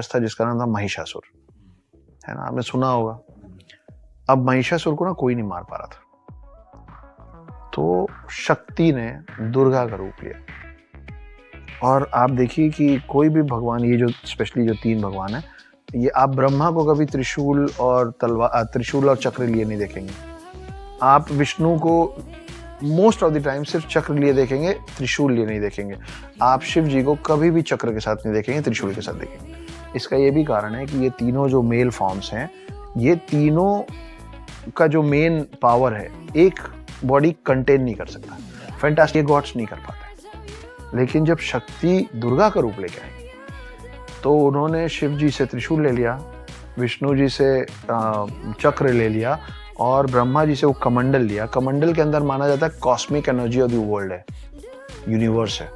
था जिसका नाम था महिषासुर, है ना, आपने सुना होगा। अब महिषासुर को ना कोई नहीं मार पा रहा था, तो शक्ति ने दुर्गा का रूप लिया। और आप देखिए कि कोई भी भगवान, ये जो स्पेशली जो 3 भगवान है, ये आप ब्रह्मा को कभी त्रिशूल और त्रिशूल और चक्र लिए नहीं देखेंगे। आप विष्णु को मोस्ट ऑफ द टाइम सिर्फ चक्र लिए देखेंगे, त्रिशूल लिए नहीं देखेंगे। आप शिव जी को कभी भी चक्र के साथ नहीं देखेंगे, त्रिशूल के साथ देखेंगे। इसका ये भी कारण है कि ये तीनों जो मेल फॉर्म्स हैं, ये तीनों का जो मेन पावर है, एक बॉडी कंटेन नहीं कर सकता, फैंटास्टिक गॉड्स नहीं कर पाते। लेकिन जब शक्ति दुर्गा का रूप लेके आई, तो उन्होंने शिव जी से त्रिशूल ले लिया, विष्णु जी से चक्र ले लिया, और ब्रह्मा जी से वो कमंडल लिया। कमंडल के अंदर माना जाता है cosmic energy of the world है, यूनिवर्स है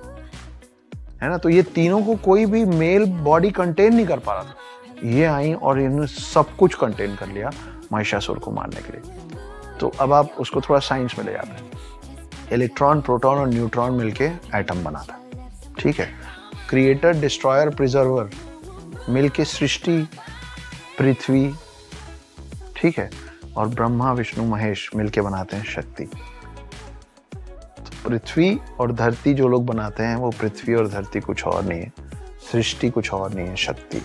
ना। तो ये तीनों को कोई भी मेल बॉडी कंटेन नहीं कर पा रहा था, ये आई और इन्होंने सब कुछ कंटेन कर लिया महिषासुर को मारने के लिए। तो अब आप उसको थोड़ा साइंस में ले जाते हैं। इलेक्ट्रॉन, प्रोटॉन और न्यूट्रॉन मिलके एटम बनाता है, ठीक है। क्रिएटर, डिस्ट्रॉयर, प्रिजर्वर मिलके सृष्टि, पृथ्वी, ठीक है। और ब्रह्मा, विष्णु, महेश मिलके बनाते हैं शक्ति। तो पृथ्वी और धरती जो लोग बनाते हैं, वो पृथ्वी और धरती कुछ और नहीं है, सृष्टि कुछ और नहीं है, शक्ति।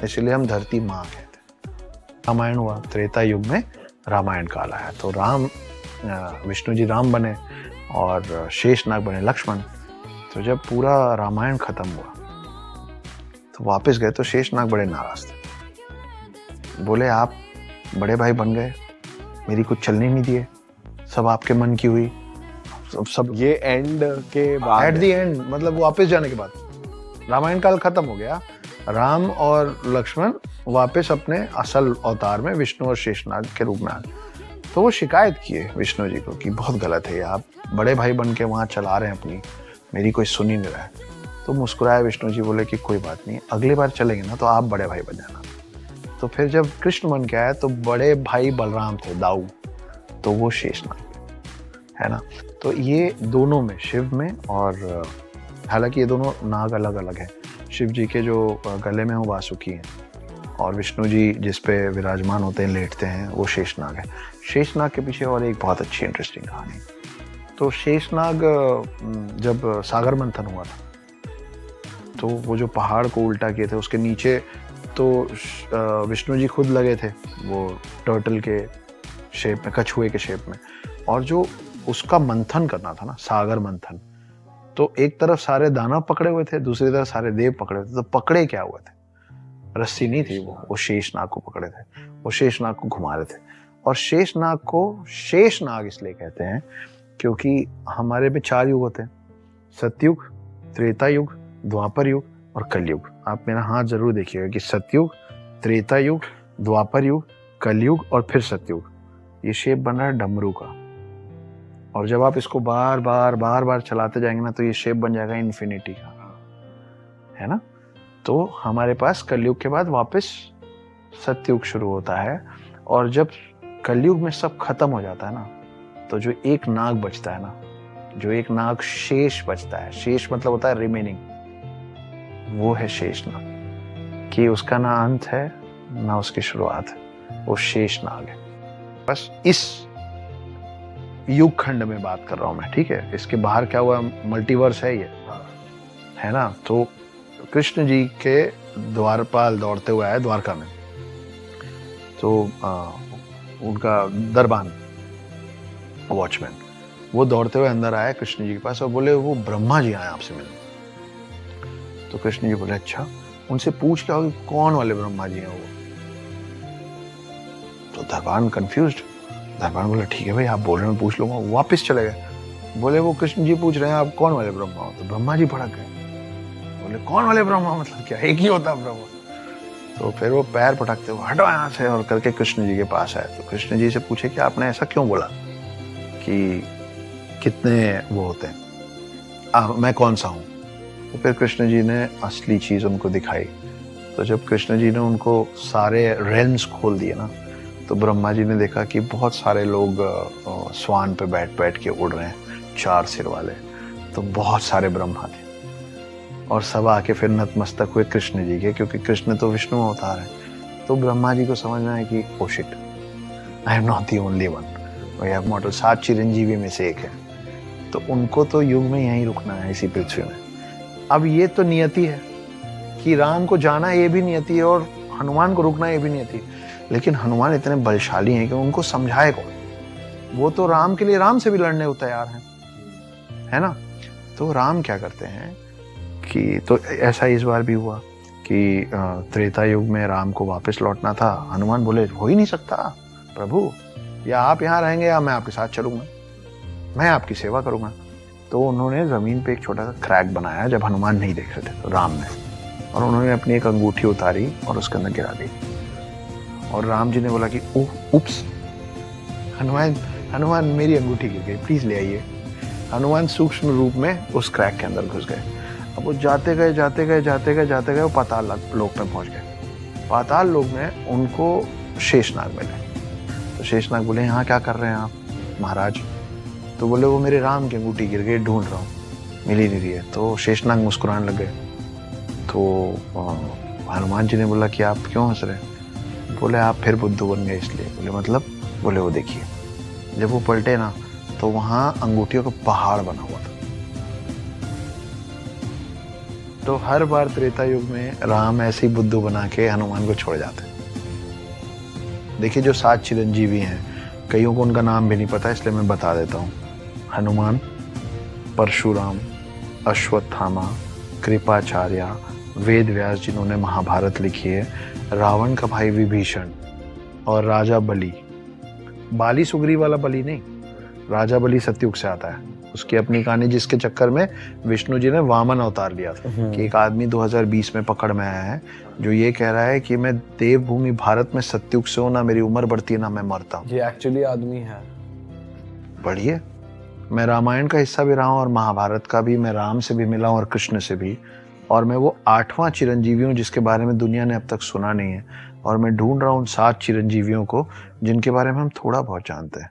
इसलिए हम धरती माँ कहते हैं। रामायण हुआ, त्रेता युग में रामायण काल आया, तो राम, विष्णु जी राम बने और शेषनाग बने लक्ष्मण। तो जब पूरा रामायण खत्म हुआ तो वापस गए, तो शेषनाग बड़े नाराज थे। बोले आप बड़े भाई बन गए, मेरी कुछ चलने नहीं दिए, सब आपके मन की हुई, सब ये एंड के बाद, एट द एंड, मतलब वापस जाने के बाद रामायण काल खत्म हो गया, राम और लक्ष्मण वापस अपने असल अवतार में विष्णु और शेषनाग के रूप में आ गए। तो वो शिकायत किए विष्णु जी को कि बहुत गलत है, आप बड़े भाई बन के वहाँ चला रहे हैं अपनी, मेरी कोई सुन ही नहीं रहा है। तो मुस्कुराए विष्णु जी, बोले कि कोई बात नहीं, अगली बार चलेंगे ना तो आप बड़े भाई बन जाना। तो फिर जब कृष्ण बन के आया, तो बड़े भाई बलराम थे, दाऊ, तो वो शेषनाग, है ना। तो ये दोनों में, शिव में, और हालांकि ये दोनों नाग अलग अलग हैं। शिव जी के जो गले में वो वासुकी हैं, और विष्णु जी जिस पे विराजमान होते हैं, लेटते हैं, वो शेषनाग है। शेषनाग के पीछे और एक बहुत अच्छी इंटरेस्टिंग कहानी। तो शेषनाग, जब सागर मंथन हुआ था, तो वो जो पहाड़ को उल्टा किए थे, उसके नीचे तो विष्णु जी खुद लगे थे, वो टर्टल के शेप में, कछुए के शेप में, और जो उसका मंथन करना था ना, सागर मंथन, तो एक तरफ सारे दानव पकड़े हुए थे, दूसरी तरफ सारे देव पकड़े हुए थे। तो पकड़े क्या हुए थे, रस्सी नहीं थी, वो शेषनाग को पकड़े थे, वो शेषनाग को घुमा रहे थे। और शेषनाग को शेषनाग इसलिए कहते हैं क्योंकि हमारे में 4 युग होते हैं, सतयुग, त्रेता युग, द्वापर युग और कलयुग। आप मेरा हाथ जरूर देखिएगा कि सतयुग, त्रेता युग, द्वापर युग, कलयुग और फिर सतयुग। ये शेप बन रहा है डमरू का, और जब आप इसको बार बार चलाते जाएंगे ना, तो ये शेप बन जाएगा इन्फिनिटी का, है ना। तो हमारे पास कलयुग के बाद वापस सतयुग शुरू होता है, और जब कलयुग में सब खत्म हो जाता है ना, तो जो एक नाग बचता है ना, जो एक नाग शेष बचता है, शेष मतलब होता है रिमेनिंग, वो है शेषनाग, कि उसका ना अंत है ना उसकी शुरुआत है, वो शेषनाग है। बस इस युग खंड में बात कर रहा हूं मैं, ठीक है। इसके बाहर क्या हुआ, मल्टीवर्स है ये, है ना। तो कृष्ण जी के द्वारपाल दौड़ते हुए आए द्वारका में, तो उनका दरबान, वॉचमैन, वो दौड़ते हुए अंदर आए कृष्ण जी के पास और बोले वो ब्रह्मा जी आए आपसे मिलने। तो कृष्ण जी बोले अच्छा, उनसे पूछ क्या हो कि कौन वाले ब्रह्मा जी हैं वो। तो दरबान कंफ्यूज्ड, दरबान बोले ठीक है भाई, आप बोल रहे हैं, पूछ लूंगा। वापस चले गए, बोले वो कृष्ण जी पूछ रहे हैं आप कौन वाले ब्रह्मा हो। तो ब्रह्मा जी भड़क गए, बोले कौन वाले ब्रह्मा, मतलब क्या, एक ही होता ब्रह्मा। तो फिर वो पैर पटकते हुए हटो यहाँ से और करके कृष्ण जी के पास आए। तो कृष्ण जी से पूछे कि आपने ऐसा क्यों बोला कि कितने वो होते हैं, मैं कौन सा हूँ। तो फिर कृष्ण जी ने असली चीज उनको दिखाई। तो जब कृष्ण जी ने उनको सारे रेल्म्स खोल दिए ना, तो ब्रह्मा जी ने देखा कि बहुत सारे लोग स्वान पे बैठ बैठ के उड़ रहे हैं, 4 सिर वाले। तो बहुत सारे ब्रह्मा थे। और सब आके फिर नतमस्तक हुए कृष्ण जी के, क्योंकि कृष्ण तो विष्णु अवतार है। तो ब्रह्मा जी को समझना है कि oh shit, I am not the only one, वही मॉडल 7 चिरंजीवी में से एक है। तो उनको तो युग में यहीं रुकना है, इसी पृथ्वी में। अब ये तो नियति है कि राम को जाना ये भी नियति है और हनुमान को रुकना ये भी नियति है। लेकिन हनुमान इतने बलशाली हैं कि उनको समझाए कौन? वो तो राम के लिए राम से भी लड़ने को तैयार हैं, है ना। तो राम क्या करते हैं कि, तो ऐसा इस बार भी हुआ कि त्रेता युग में राम को वापस लौटना था। हनुमान बोले हो ही नहीं सकता प्रभु, या आप यहाँ रहेंगे या मैं आपके साथ चलूंगा, मैं आपकी सेवा करूंगा। तो उन्होंने जमीन पे एक छोटा सा क्रैक बनाया जब हनुमान नहीं देख रहे थे, तो राम ने, और उन्होंने अपनी एक अंगूठी उतारी और उसके अंदर गिरा दी। और राम जी ने बोला कि उप्स, हनुमान मेरी अंगूठी गिर गई, प्लीज ले आइए। हनुमान सूक्ष्म रूप में उस क्रैक के अंदर घुस गए। अब वो जाते गए वो पाताल लोक में पहुंच गए। पाताल लोक में उनको शेषनाग मिले। तो शेषनाग बोले यहाँ क्या कर रहे हैं आप महाराज? तो बोले वो मेरे राम की अंगूठी गिर गई, ढूंढ रहा हूँ, मिल ही नहीं रही है। तो शेषनाग मुस्कुराने लग गए। तो हनुमान जी ने बोला कि आप क्यों हंस रहे हैं? बोले आप फिर बुद्धू बन गए इसलिए। बोले मतलब? बोले वो देखिए, जब वो पलटे ना तो वहां अंगूठियों का पहाड़ बना हुआ था। तो हर बार त्रेता युग में राम ऐसे ही बुद्धू बना के हनुमान को छोड़ जाते। देखिए जो 7 चिरंजीवी हैं, कईयों को उनका नाम भी नहीं पता, इसलिए मैं बता देता हूँ। हनुमान, परशुराम, अश्वत्थामा, कृपाचार्य, वेद व्यास जिन्होंने महाभारत लिखी है, रावण का भाई विभीषण, और राजा बलि। बाली सुग्रीव वाला बलि नहीं, राजा बलि सतयुग से आता है। उसकी अपनी कहानी, जिसके चक्कर में विष्णु जी ने वामन अवतार लिया था कि एक आदमी 2020 में पकड़ में आया है जो ये कह रहा है कि मैं देवभूमि भारत में सतयुग से हूं, ना मेरी उम्र बढ़ती है ना मैं मरता हूं। ये एक्चुअली आदमी है। बढ़िए, मैं रामायण का हिस्सा भी रहा हूं और महाभारत का भी। मैं राम से भी मिला हूं और कृष्ण से भी, और मैं वो 8वां चिरंजीवी हूं जिसके बारे में दुनिया ने अब तक सुना नहीं है। और मैं ढूंढ रहा हूं उन 7 चिरंजीवियों को जिनके बारे में हम थोड़ा बहुत जानते हैं।